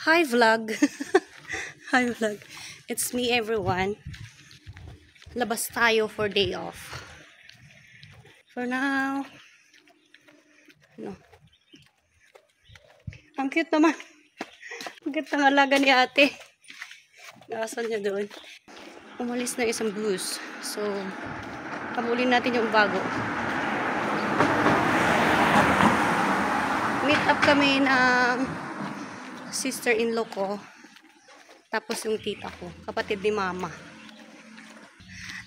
Hi vlog. Hi vlog. It's me everyone. Labas tayo for day off. For now. No. Ang cute naman. Ang cute ng alaga ni ate. Nakasan niya doon. Umalis na isang bus. So, habulin natin yung bago. Meet up kami ng sister-in-law ko. Tapos yung tita ko. Kapatid ni mama.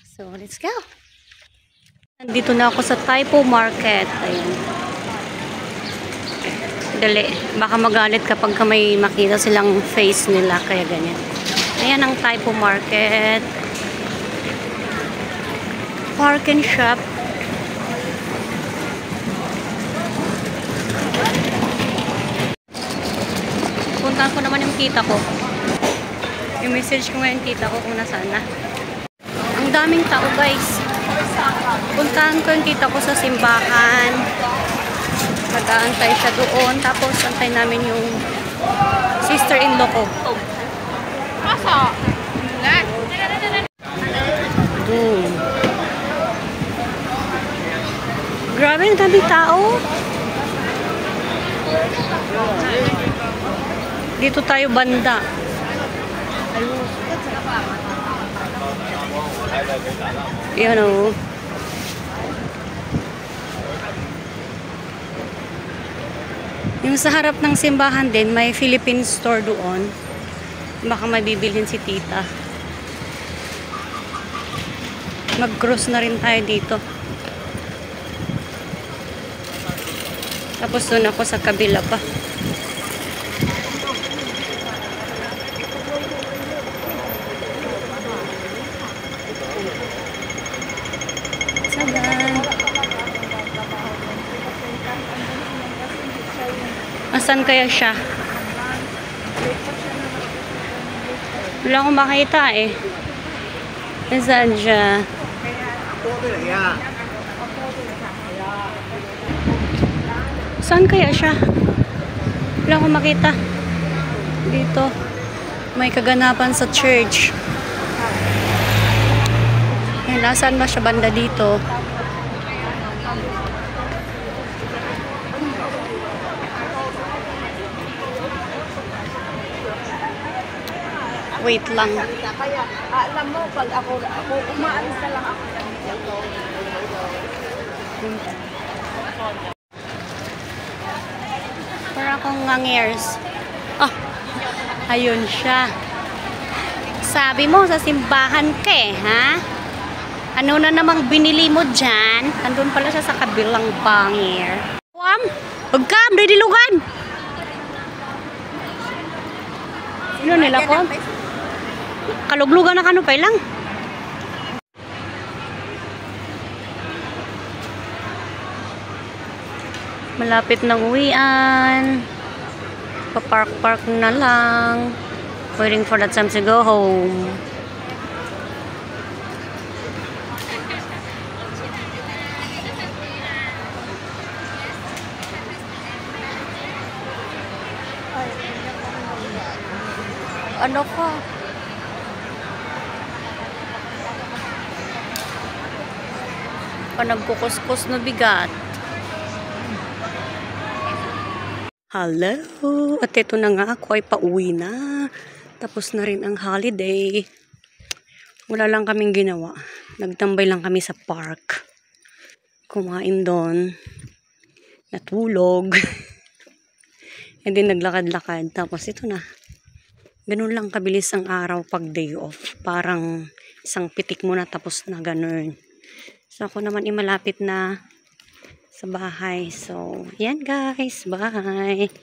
So, let's go. Nandito na ako sa Typo Market. Ayun. Dali. Baka magalit kapag may makita silang face nila. Kaya ganyan. Ayan ang Typo Market. Park and shop. Puntahan ko naman yung tita ko. I-message ko nga yung tita ko kung nasaan na. Ang daming tao guys. Puntahan ko yung tita ko sa simbahan. Mag-aantay siya doon. Tapos antay namin yung sister-in-law ko. Doon. Grabe, ang daming tao. Dito tayo banda. Yan o. Yung sa harap ng simbahan din, may Philippine store doon. Baka mabibilhin si tita. Mag-cross na rin tayo dito. Tapos doon ako sa kabila pa. Asan kaya siya? Wala akong makita eh. Nasaan siya? Saan kaya siya? Wala akong makita. Dito. May kaganapan sa church. Eh, nasaan ba siya banda dito? Wait lang. Kaya, alam mo, pag ako umaalis na lang ako. Para akong ngangears. Oh, ayun siya. Sabi mo sa simbahan ka eh, ha? Ano na namang binili mo dyan? Andun pala siya sa kabilang bangir. Huwag ka, ready lugan! Sino nila ko? Kaluglugan na kanupay lang. Malapit ng uwian. Pa-park-park na lang. Waiting for the time to go home. Ano ka? Nagkukuskus na bigat. Hello! At ito na nga, ako ay pauwi na. Tapos na rin ang holiday. Wala lang kaming ginawa. Nagtambay lang kami sa park. Kumain doon. Natulog. And then naglakad-lakad. Tapos ito na. Ganun lang kabilis ang araw pag day off. Parang isang pitik mo na tapos na ganun. So, ako naman malapit na sa bahay. So, yan guys. Bye!